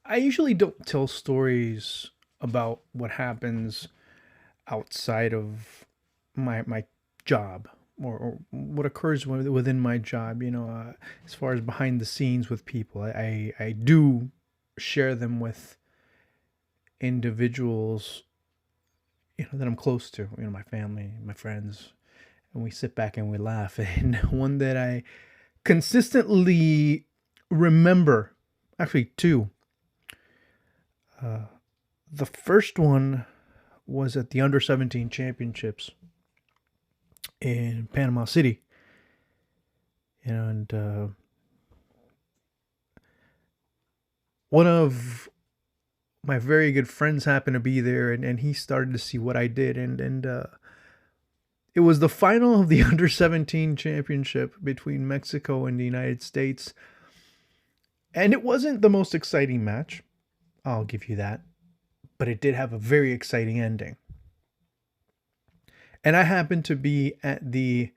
I usually don't tell stories about what happens outside of my job, or what occurs within my job. As far as behind the scenes with people, I do share them with individuals that I'm close to. My family, my friends, and we sit back and we laugh. And one that I consistently remember, actually two. The first one was at the under 17 championships in Panama City. And one of my very good friends happened to be there, and he started to see what I did. And it was the final of the under 17 championship between Mexico and the United States. And it wasn't the most exciting match, I'll give you that, but it did have a very exciting ending. And I happened to be at the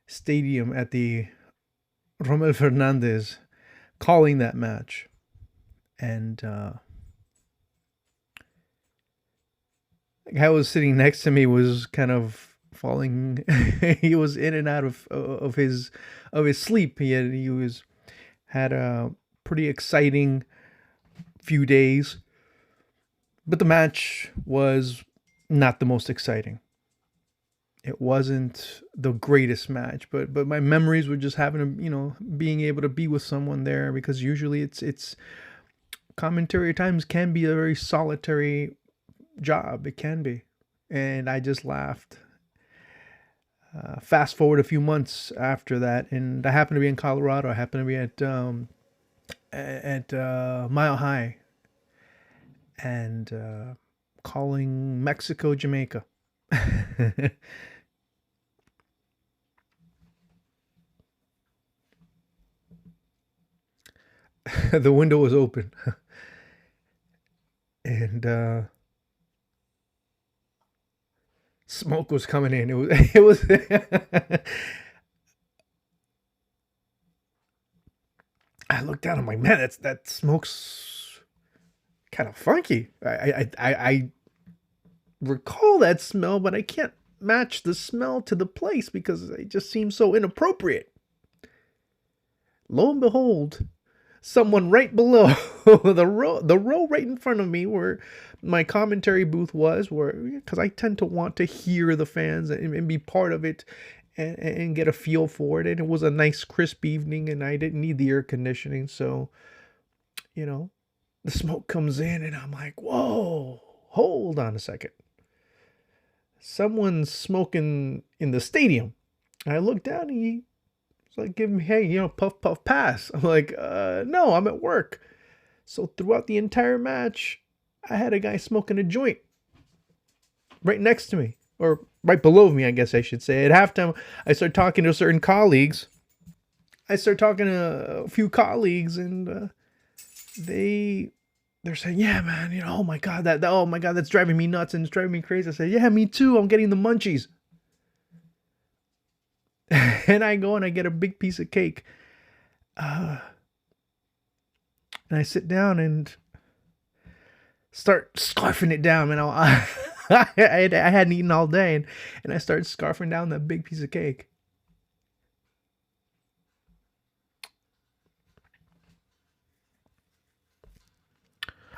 stadium at the Romel Fernandez calling that match. And the guy was sitting next to me was kind of falling. He was in and out of his sleep. He had a pretty exciting few days, but the match was not the most exciting. It wasn't the greatest match, but my memories were just having to, being able to be with someone there, because usually it's commentary at times can be a very solitary job. It can be. And I just laughed. Fast forward a few months after that, and I happened to be in Colorado. I happened to be at Mile High, and calling Mexico Jamaica. The window was open, and smoke was coming in. It was. I looked down. I'm like, man, that smoke's kind of funky. I recall that smell, but I can't match the smell to the place because it just seems so inappropriate. Lo and behold, someone right below the row right in front of me, where my commentary booth was, where, because I tend to want to hear the fans and be part of it, and get a feel for it. And it was a nice crisp evening, and I didn't need the air conditioning, so you know the smoke comes in, and I'm like, whoa, hold on a second, someone's smoking in the stadium. And I look down, and he's like, give me, hey, puff puff pass. I'm like, no, I'm at work. So throughout the entire match, I had a guy smoking a joint right next to me, or right below me, I guess I should say. At halftime, I started talking to certain colleagues. I started talking to a few colleagues, and they're saying, "Yeah, man, oh my god, oh my god, that's driving me nuts and it's driving me crazy." I said, "Yeah, me too. I'm getting the munchies." And I go and I get a big piece of cake, uh, and I sit down and start scarfing it down. And I hadn't eaten all day, and I started scarfing down that big piece of cake.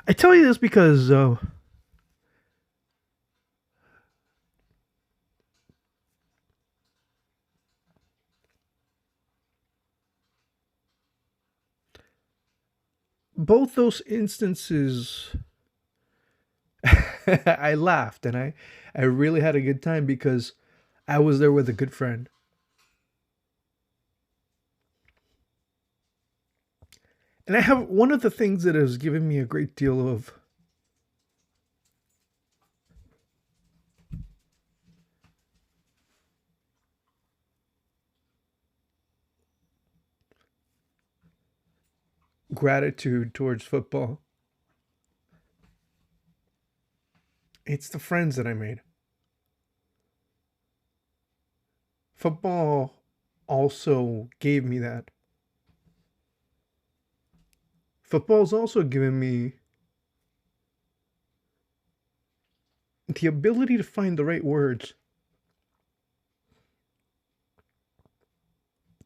I tell you this because both those instances, I laughed, and I really had a good time because I was there with a good friend. And I have one of the things that has given me a great deal of gratitude towards football. It's the friends that I made. Football also gave me that. Football's also given me the ability to find the right words,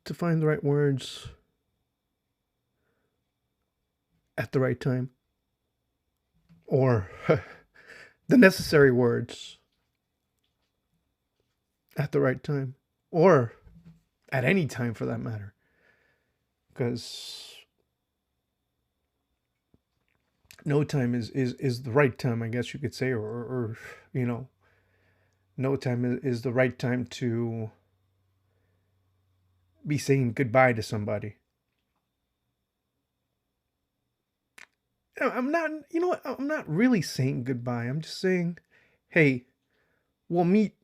to find the right words at the right time, or the necessary words at the right time, or at any time for that matter. Because no time is the right time, I guess you could say, or you know, no time is the right time to be saying goodbye to somebody. I'm not, you know what? I'm not really saying goodbye. I'm just saying, hey, we'll meet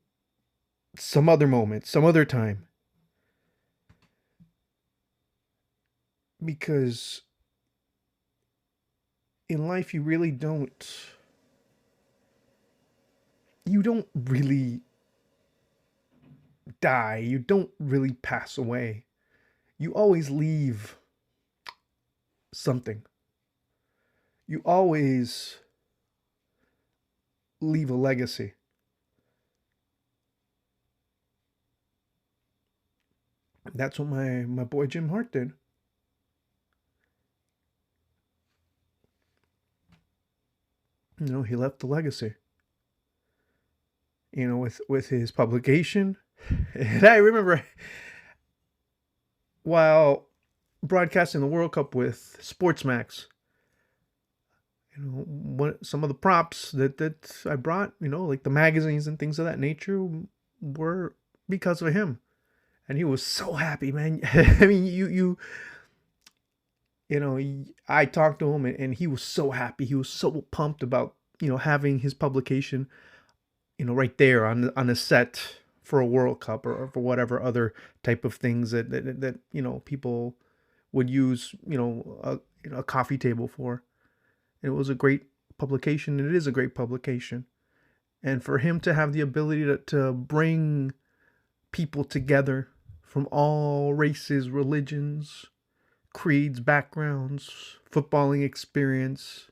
some other moment, some other time. Because in life, you don't really die. You don't really pass away. You always leave something. You always leave a legacy. That's what my boy Jim Hart did. You know, he left a legacy. You know, with his publication. And I remember while broadcasting the World Cup with Sportsmax, you know, what some of the props that I brought, you know, like the magazines and things of that nature, were because of him. And he was so happy, man. I mean, you know, I talked to him, and he was so happy. He was so pumped about, you know, having his publication, you know, right there on a set for a World Cup, or for whatever other type of things that you know, people would use, you know, a coffee table for. It was a great publication. It is a great publication. And for him to have the ability to bring people together from all races, religions, creeds, backgrounds, footballing experience,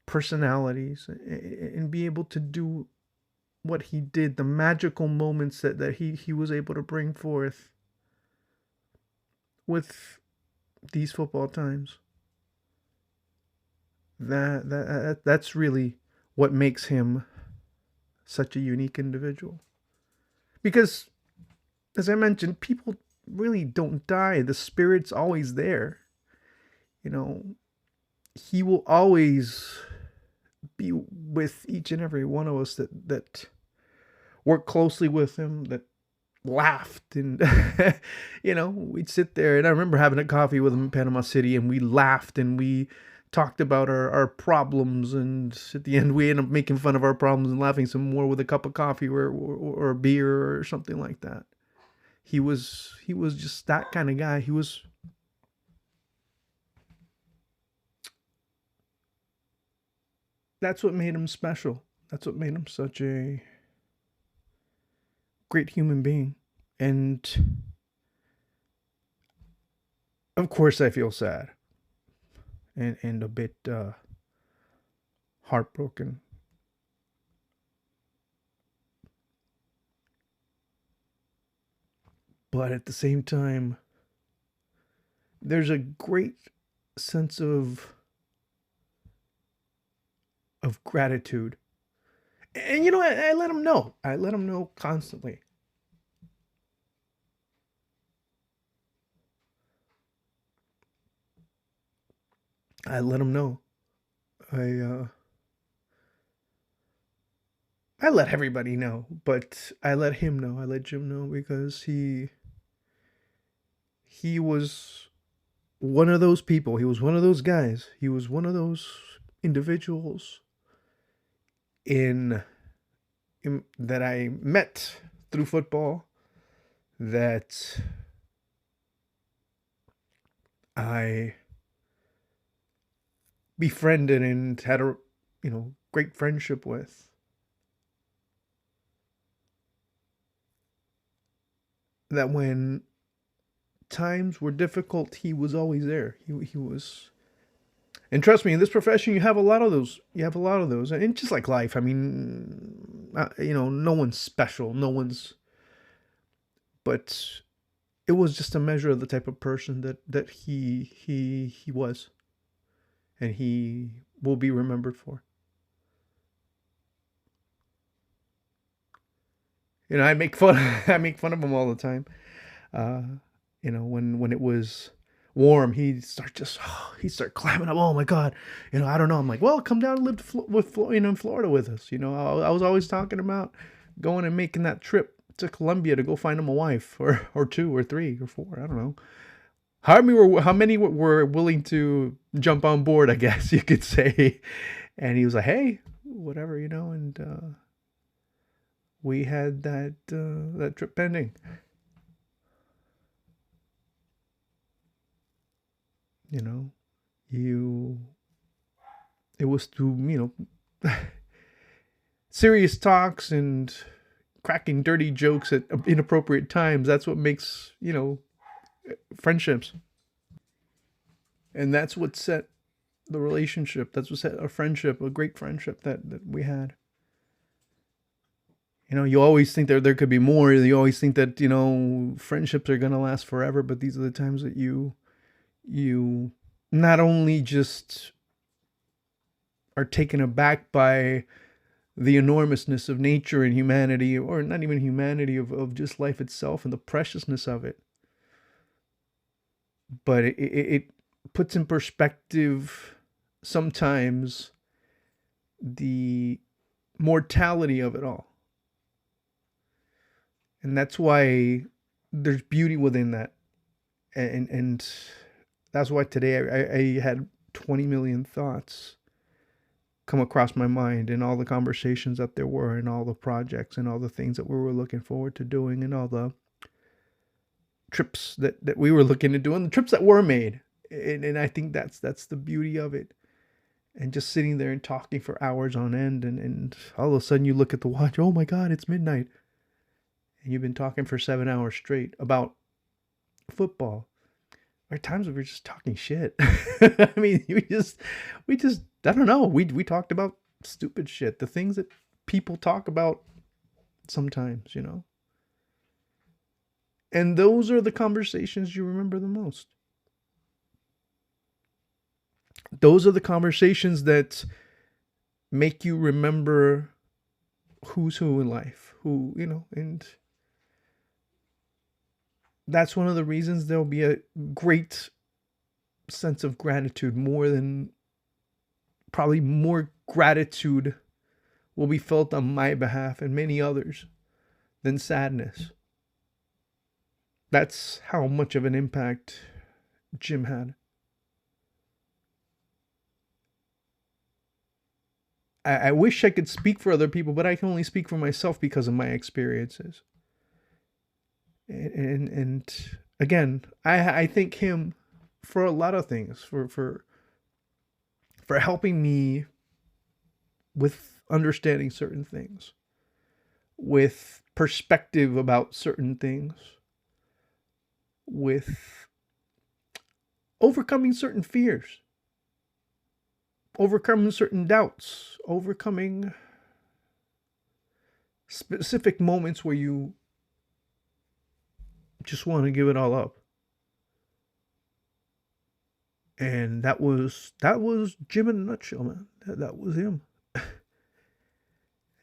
personalities, and be able to do what he did, the magical moments that he was able to bring forth with these football times. That's really what makes him such a unique individual. Because, as I mentioned, people really don't die. The spirit's always there. You know, he will always be with each and every one of us that worked closely with him, that laughed, and you know, we'd sit there, and I remember having a coffee with him in Panama City, and we laughed, and we talked about our problems, and at the end we ended up making fun of our problems and laughing some more with a cup of coffee, or a beer or something like that. He was just that kind of guy. That's what made him special. That's what made him such a great human being. And of course I feel sad, and a bit heartbroken. But at the same time, there's a great sense of gratitude. And you know, I let him know. I let him know constantly. I let him know. I uh I let everybody know, but I let him know. I let Jim know, because he was one of those people. He was one of those guys. He was one of those individuals in, that I met through football, that I befriended and had a, you know, great friendship with, that when times were difficult, he was always there. He was, And trust me, in this profession, you have a lot of those. You have a lot of those, and just like life. I mean, no one's special. No one's. But it was just a measure of the type of person that he was, and he will be remembered for. I make fun. I make fun of him all the time. Uh, when it was warm, he'd start climbing up. Oh my god, I don't know. I'm like, well, come down and live in Florida with us. I was always talking about going and making that trip to Colombia to go find him a wife, or two or three or four. I don't know. How many were willing to jump on board? I guess you could say. And he was like, hey, whatever, and we had that trip pending. You know, you it was through serious talks and cracking dirty jokes at inappropriate times. That's what makes friendships, and that's what set the relationship. That's what set a friendship, a great friendship that we had. You always think there could be more. You always think that friendships are gonna last forever, but these are the times that you not only just are taken aback by the enormousness of nature and humanity, or not even humanity, of just life itself and the preciousness of it, but it puts in perspective sometimes the mortality of it all. And that's why there's beauty within that. And that's why today I had 20 million thoughts come across my mind, and all the conversations that there were, and all the projects, and all the things that we were looking forward to doing, and all the trips that we were looking to do, and the trips that were made. And I think that's the beauty of it. And just sitting there and talking for hours on end, and all of a sudden you look at the watch, oh my god, it's midnight, and you've been talking for 7 hours straight about football. There are times where we're just talking shit. I mean, we just I don't know. We talked about stupid shit, the things that people talk about sometimes, And those are the conversations you remember the most. Those are the conversations that make you remember who's who in life, and that's one of the reasons there'll be a great sense of gratitude. Probably more gratitude will be felt on my behalf and many others than sadness. That's how much of an impact Jim had. I wish I could speak for other people, but I can only speak for myself because of my experiences. And again, I thank him for a lot of things, for helping me with understanding certain things, with perspective about certain things, with overcoming certain fears, overcoming certain doubts, overcoming specific moments where you just want to give it all up. And that was Jim in a nutshell, man. That was him.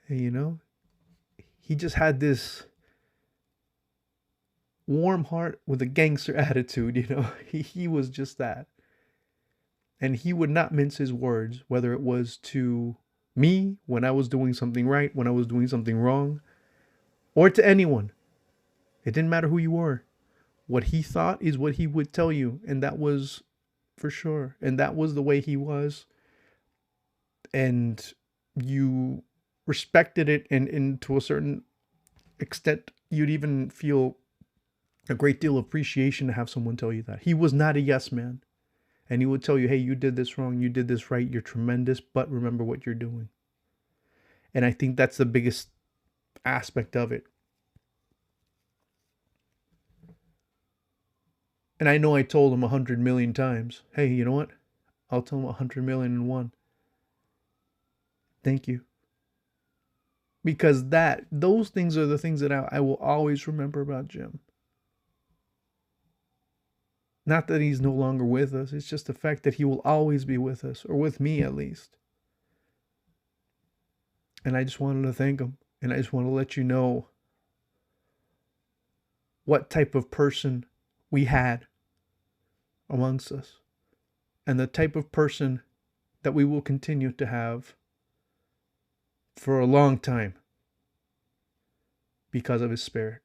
And, he just had this warm heart with a gangster attitude. He was just that. And he would not mince his words, whether it was to me when I was doing something right, when I was doing something wrong, or to anyone. It didn't matter who you were. What he thought is what he would tell you, and that was for sure. And that was the way he was. And you respected it, and to a certain extent, you'd even feel a great deal of appreciation to have someone tell you that. He was not a yes man. And he would tell you, hey, you did this wrong, you did this right, you're tremendous, but remember what you're doing. And I think that's the biggest aspect of it. And I know I told him 100 million times, hey, you know what? I'll tell him 100,000,001. Thank you. Because those things are the things that I will always remember about Jim. Not that he's no longer with us, it's just the fact that he will always be with us, or with me at least. And I just wanted to thank him. And I just want to let you know what type of person we had amongst us, and the type of person that we will continue to have for a long time because of his spirit.